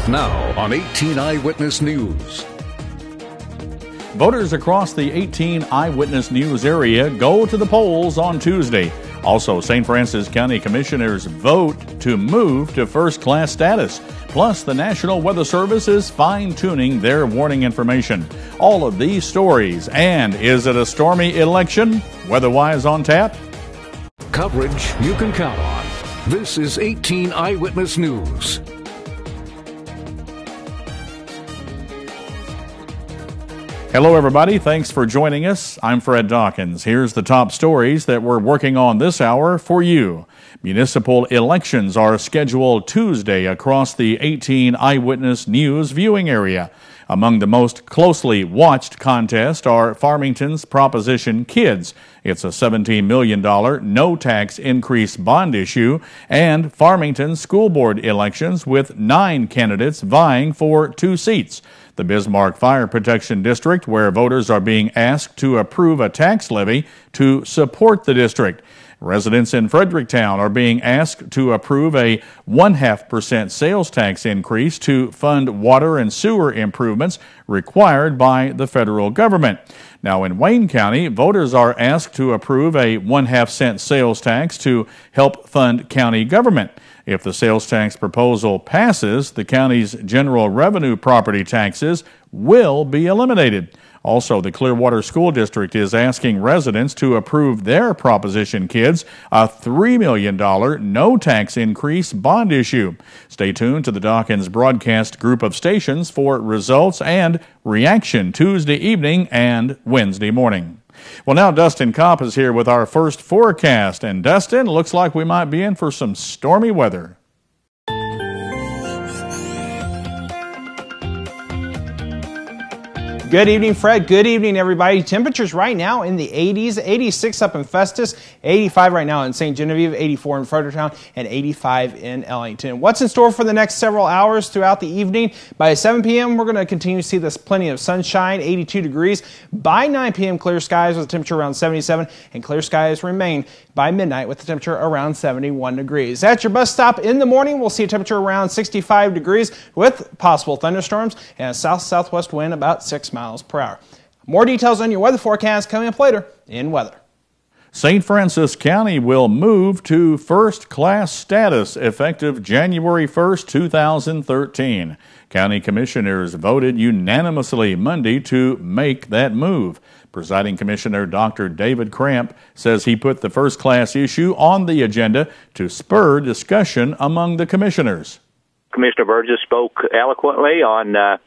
Now on 18 Eyewitness News. Voters across the 18 Eyewitness News area go to the polls on Tuesday. Also, St. Francis County Commissioners vote to move to first-class status. Plus, the National Weather Service is fine-tuning their warning information. All of these stories, and is it a stormy election? Weather-wise on tap? Coverage you can count on. This is 18 Eyewitness News. Hello, everybody. Thanks for joining us. I'm Fred Dawkins. Here's the top stories that we're working on this hour for you. Municipal elections are scheduled Tuesday across the 18 Eyewitness News viewing area. Among the most closely watched contests are Farmington's Proposition Kids. It's a $17 million no-tax increase bond issue, and Farmington School Board elections with 9 candidates vying for 2 seats. The Bismarck Fire Protection District, where voters are being asked to approve a tax levy to support the district. Residents in Fredericktown are being asked to approve a 0.5% sales tax increase to fund water and sewer improvements required by the federal government. Now, in Wayne County, voters are asked to approve a 1/2-cent sales tax to help fund county government. If the sales tax proposal passes, the county's general revenue property taxes will be eliminated. Also, the Clearwater School District is asking residents to approve their Proposition Kids a $3 million no-tax increase bond issue. Stay tuned to the Dawkins broadcast group of stations for results and reaction Tuesday evening and Wednesday morning. Well, now Dustin Kopp is here with our first forecast. And Dustin, looks like we might be in for some stormy weather. Good evening, Fred. Good evening, everybody. Temperatures right now in the 80s, 86 up in Festus, 85 right now in St. Genevieve, 84 in Fredericktown, and 85 in Ellington. What's in store for the next several hours throughout the evening? By 7 p.m., we're going to continue to see this plenty of sunshine, 82 degrees. By 9 p.m., clear skies with a temperature around 77, and clear skies remain by midnight with a temperature around 71 degrees. At your bus stop in the morning, we'll see a temperature around 65 degrees with possible thunderstorms and a south-southwest wind about 6 miles per hour. More details on your weather forecast coming up later in weather. St. Francis County will move to first-class status effective January 1st, 2013. County commissioners voted unanimously Monday to make that move. Presiding Commissioner Dr. David Cramp says he put the first-class issue on the agenda to spur discussion among the commissioners. Commissioner Burgess spoke eloquently on, as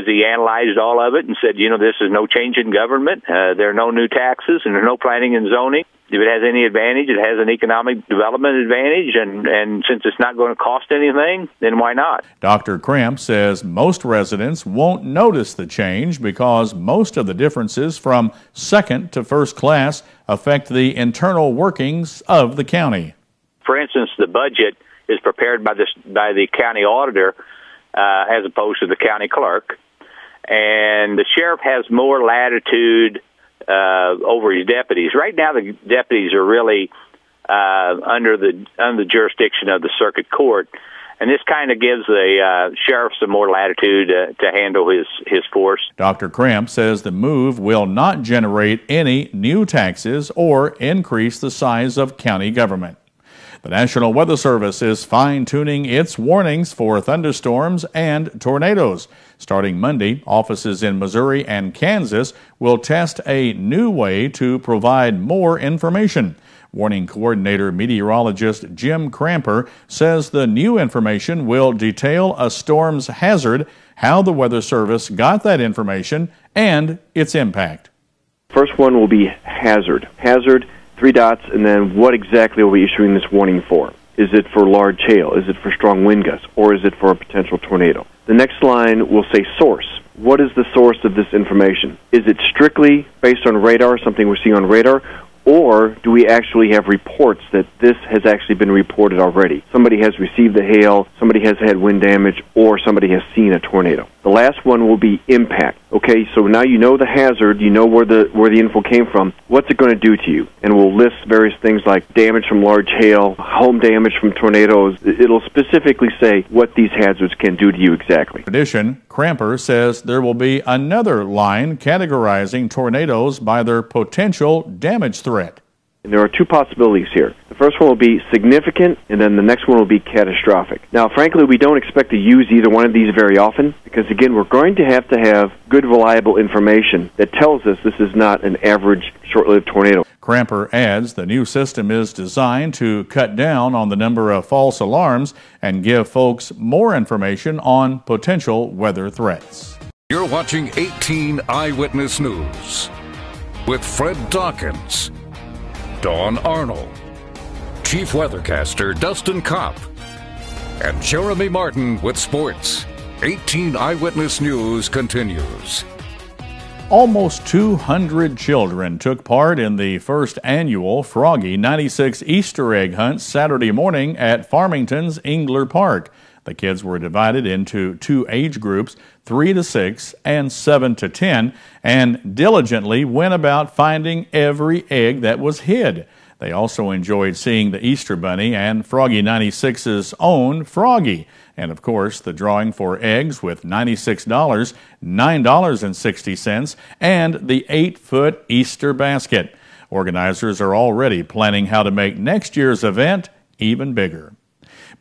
he analyzed all of it and said, this is no change in government. There are no new taxes and there's no planning and zoning. If it has any advantage, it has an economic development advantage, and since it's not going to cost anything, then why not? Dr. Cramp says most residents won't notice the change because most of the differences from second to first class affect the internal workings of the county. For instance, the budget is prepared by the county auditor as opposed to the county clerk, and the sheriff has more latitude over his deputies. Right now, the deputies are really under the jurisdiction of the circuit court, and this kind of gives the sheriff some more latitude to handle his force. Dr. Cramp says the move will not generate any new taxes or increase the size of county government. The National Weather Service is fine-tuning its warnings for thunderstorms and tornadoes. Starting Monday, offices in Missouri and Kansas will test a new way to provide more information. Warning Coordinator Meteorologist Jim Cramper says the new information will detail a storm's hazard, how the Weather Service got that information, and its impact. First one will be hazard. Hazard, 3 dots, and then what exactly are we issuing this warning for? Is it for large hail? Is it for strong wind gusts? Or is it for a potential tornado? The next line will say source. What is the source of this information? Is it strictly based on radar, something we're seeing on radar, or do we actually have reports that this has actually been reported already? Somebody has received the hail, somebody has had wind damage, or somebody has seen a tornado. The last one will be impact. Okay, so now you know the hazard, you know where the info came from. What's it going to do to you? And we'll list various things like damage from large hail, home damage from tornadoes. It'll specifically say what these hazards can do to you exactly. In addition, Cramper says there will be another line categorizing tornadoes by their potential damage threat. And there are two possibilities here. The first one will be significant, and then the next one will be catastrophic. Now, frankly, we don't expect to use either one of these very often because, again, we're going to have good, reliable information that tells us this is not an average short-lived tornado. Cramper adds the new system is designed to cut down on the number of false alarms and give folks more information on potential weather threats. You're watching 18 Eyewitness News with Fred Dawkins, Dawn Arnold, Chief Weathercaster Dustin Kopp, and Jeremy Martin with sports. 18 Eyewitness News continues. Almost 200 children took part in the first annual Froggy 96 Easter egg hunt Saturday morning at Farmington's Engler Park. The kids were divided into two age groups, 3 to 6 and 7 to 10, and diligently went about finding every egg that was hid. They also enjoyed seeing the Easter Bunny and Froggy 96's own Froggy. And, of course, the drawing for eggs with $96, $9.60, and the 8-foot Easter basket. Organizers are already planning how to make next year's event even bigger.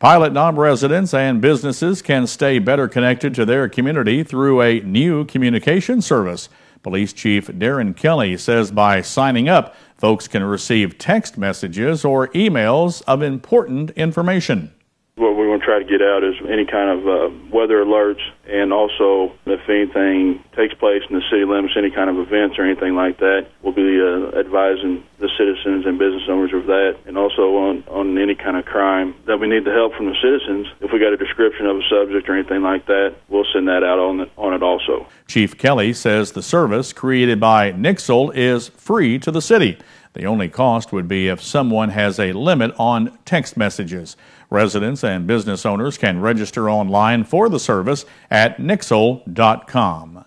Pilot Knob residents and businesses can stay better connected to their community through a new communication service. Police Chief Darren Kelly says by signing up, folks can receive text messages or emails of important information. What we want to try to get out is any kind of weather alerts, and also if anything takes place in the city limits, any kind of events or anything like that, we'll be advising the citizens and business owners of that, and also on any kind of crime that we need the help from the citizens. If we got a description of a subject or anything like that, we'll send that out on it also. Chief Kelly says the service created by Nixle is free to the city. The only cost would be if someone has a limit on text messages. Residents and business owners can register online for the service at Nixle.com.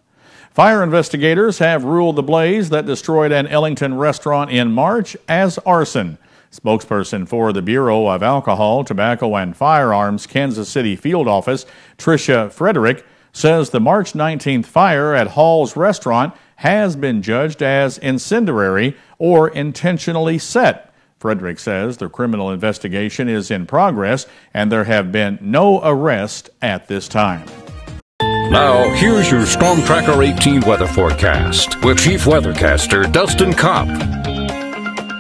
Fire investigators have ruled the blaze that destroyed an Ellington restaurant in March as arson. Spokesperson for the Bureau of Alcohol, Tobacco, and Firearms Kansas City Field Office, Tricia Frederick, says the March 19th fire at Hall's restaurant has been judged as incendiary or intentionally set. Frederick says the criminal investigation is in progress and there have been no arrests at this time. Now, here's your Storm Tracker 18 weather forecast with Chief Weathercaster Dustin Kopp.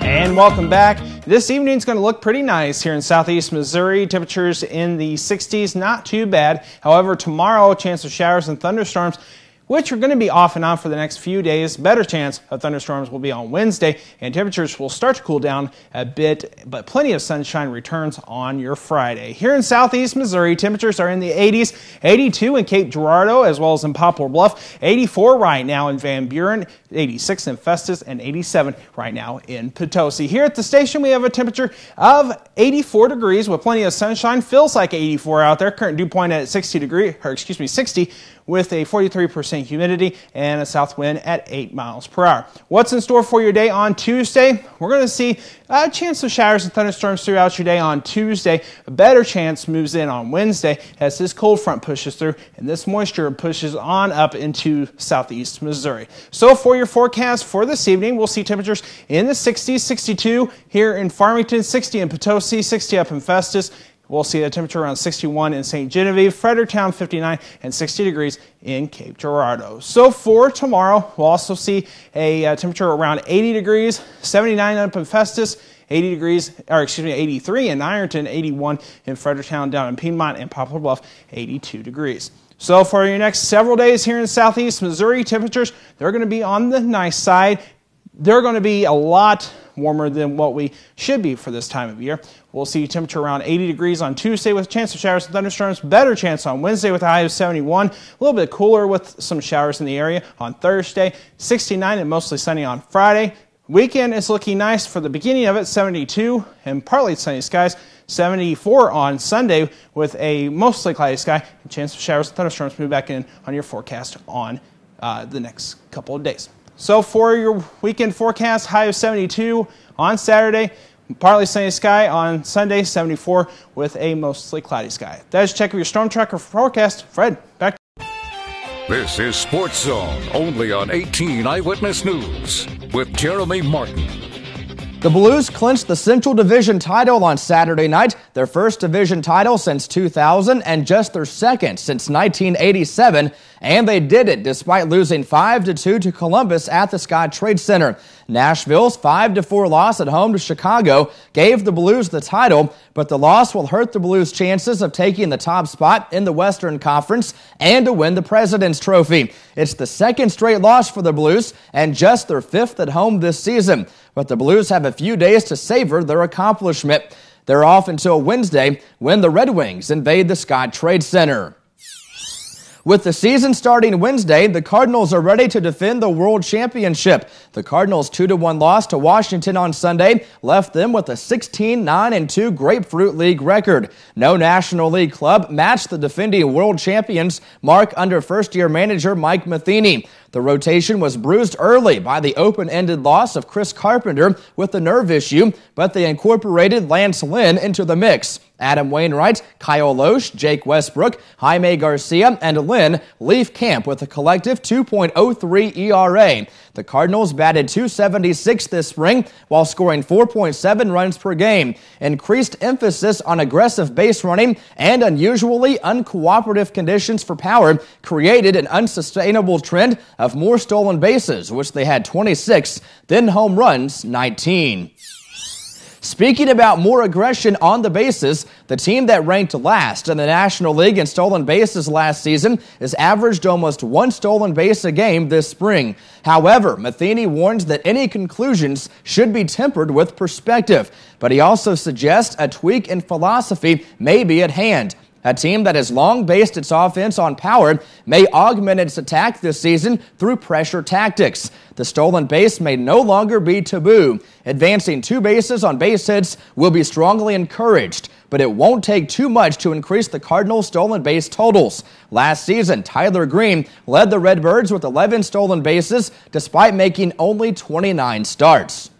And welcome back. This evening's going to look pretty nice here in southeast Missouri. Temperatures in the 60s, not too bad. However, tomorrow, chance of showers and thunderstorms, which are going to be off and on for the next few days. Better chance of thunderstorms will be on Wednesday, and temperatures will start to cool down a bit, but plenty of sunshine returns on your Friday. Here in southeast Missouri, temperatures are in the 80s, 82 in Cape Girardeau, as well as in Poplar Bluff, 84 right now in Van Buren, 86 in Festus, and 87 right now in Potosi. Here at the station, we have a temperature of 84 degrees with plenty of sunshine. Feels like 84 out there. Current dew point at 60 with a 43% humidity and a south wind at 8 miles per hour. What's in store for your day on Tuesday? We're going to see a chance of showers and thunderstorms throughout your day on Tuesday. A better chance moves in on Wednesday as this cold front pushes through and this moisture pushes on up into southeast Missouri. So for your forecast for this evening, we'll see temperatures in the 60s, 62 here in Farmington, 60 in Potosi, 60 up in Festus. We'll see a temperature around 61 in St. Genevieve, Fredericktown 59, and 60 degrees in Cape Girardeau. So for tomorrow, we'll also see a temperature around 80 degrees, 79 up in Festus, 83 in Ironton, 81 in Fredericktown, down in Piedmont and Poplar Bluff, 82 degrees. So for your next several days here in southeast Missouri, temperatures, they're going to be on the nice side. They're going to be a lot warmer than what we should be for this time of year. We'll see temperature around 80 degrees on Tuesday with a chance of showers and thunderstorms. Better chance on Wednesday with a high of 71. A little bit cooler with some showers in the area on Thursday. 69 and mostly sunny on Friday. Weekend is looking nice for the beginning of it, 72 and partly sunny skies, 74 on Sunday with a mostly cloudy sky. A chance of showers and thunderstorms move back in on your forecast on the next couple of days. So for your weekend forecast, high of 72 on Saturday, partly sunny sky on Sunday, 74 with a mostly cloudy sky. That is a check of your Storm Tracker forecast. Fred, back to you. This is Sports Zone, only on 18 Eyewitness News with Jeremy Martin. The Blues clinched the Central Division title on Saturday night, their first division title since 2000 and just their second since 1987, and they did it despite losing 5-2 to Columbus at the Scott Trade Center. Nashville's 5-4 loss at home to Chicago gave the Blues the title, but the loss will hurt the Blues' chances of taking the top spot in the Western Conference and to win the President's Trophy. It's the second straight loss for the Blues and just their fifth at home this season, but the Blues have a few days to savor their accomplishment. They're off until Wednesday when the Red Wings invade the Scott Trade Center. With the season starting Wednesday, the Cardinals are ready to defend the World Championship. The Cardinals' 2-1 loss to Washington on Sunday left them with a 16-9-2 Grapefruit League record. No National League club matched the defending world champions' mark under first-year manager Mike Matheny. The rotation was bruised early by the open-ended loss of Chris Carpenter with a nerve issue, but they incorporated Lance Lynn into the mix. Adam Wainwright, Kyle Loesch, Jake Westbrook, Jaime Garcia, and Lynn leave camp with a collective 2.03 ERA. The Cardinals batted .276 this spring while scoring 4.7 runs per game. Increased emphasis on aggressive base running and unusually uncooperative conditions for power created an unsustainable trend of more stolen bases, which they had 26, then home runs 19. Speaking about more aggression on the bases, the team that ranked last in the National League in stolen bases last season has averaged almost one stolen base a game this spring. However, Matheny warns that any conclusions should be tempered with perspective, but he also suggests a tweak in philosophy may be at hand. A team that has long based its offense on power may augment its attack this season through pressure tactics. The stolen base may no longer be taboo. Advancing 2 bases on base hits will be strongly encouraged, but it won't take too much to increase the Cardinals' stolen base totals. Last season, Tyler Green led the Redbirds with 11 stolen bases despite making only 29 starts.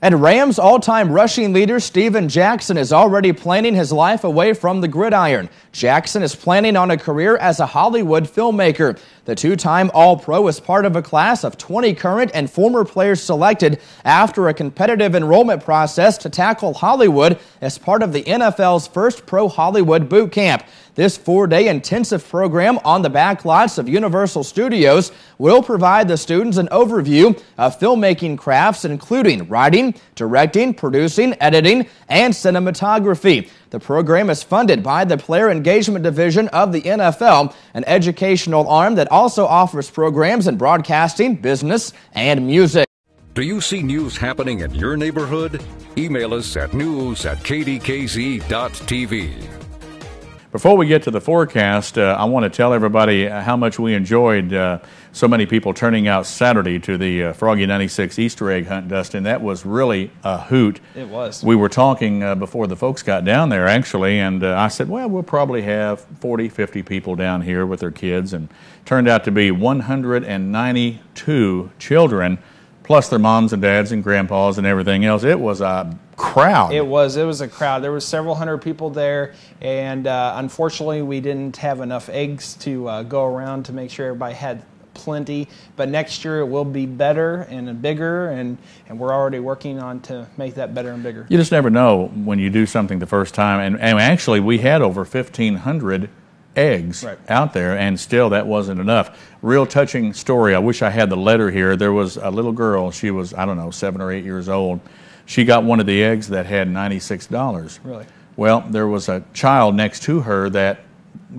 And Rams all-time rushing leader Steven Jackson is already planning his life away from the gridiron. Jackson is planning on a career as a Hollywood filmmaker. The 2-time All-Pro is part of a class of 20 current and former players selected after a competitive enrollment process to tackle Hollywood as part of the NFL's first Pro Hollywood boot camp. This 4-day intensive program on the backlots of Universal Studios will provide the students an overview of filmmaking crafts, including writing, directing, producing, editing, and cinematography. The program is funded by the Player Engagement Division of the NFL, an educational arm that also offers programs in broadcasting, business, and music. Do you see news happening in your neighborhood? Email us at news@kdkz.tv. Before we get to the forecast, I want to tell everybody how much we enjoyed so many people turning out Saturday to the Froggy 96 Easter egg hunt, Dustin. That was really a hoot. It was. We were talking before the folks got down there, actually, and I said, well, we'll probably have 40, 50 people down here with their kids, and turned out to be 192 children, plus their moms and dads and grandpas and everything else. It was a crowd. It was a crowd. There was several hundred people there, and unfortunately we didn't have enough eggs to go around to make sure everybody had plenty. But next year it will be better and bigger, and we're already working on to make that better and bigger. You just never know when you do something the first time, and actually we had over 1,500 eggs out there, and still that wasn't enough. Real touching story. I wish I had the letter here. There was a little girl. She was, I don't know, 7 or 8 years old. She got one of the eggs that had $96. Really? Well, there was a child next to her that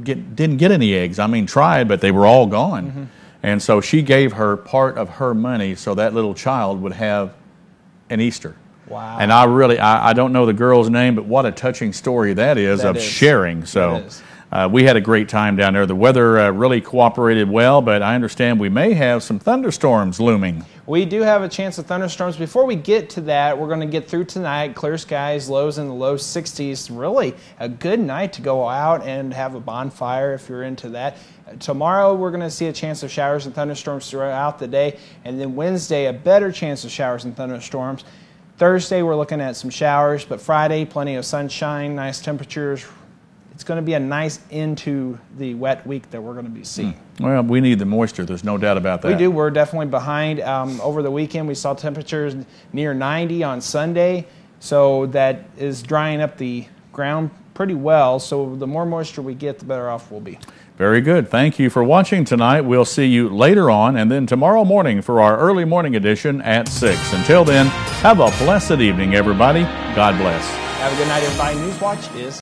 didn't get any eggs. I mean, tried, but they were all gone. Mm-hmm. And so she gave her part of her money so that little child would have an Easter. Wow. And I don't know the girl's name, but what a touching story that is of sharing. So We had a great time down there. The weather really cooperated well, but I understand we may have some thunderstorms looming. We do have a chance of thunderstorms. Before we get to that, we're going to get through tonight. Clear skies, lows in the low 60s. Really a good night to go out and have a bonfire if you're into that. Tomorrow, we're going to see a chance of showers and thunderstorms throughout the day. And then Wednesday, a better chance of showers and thunderstorms. Thursday, we're looking at some showers, but Friday, plenty of sunshine, nice temperatures. It's going to be a nice end to the wet week that we're going to be seeing. Well, we need the moisture. There's no doubt about that. We do. We're definitely behind. Over the weekend, we saw temperatures near 90 on Sunday, so that is drying up the ground pretty well. So the more moisture we get, the better off we'll be. Very good. Thank you for watching tonight. We'll see you later on and then tomorrow morning for our early morning edition at 6. Until then, have a blessed evening, everybody. God bless. Have a good night, everybody. Newswatch is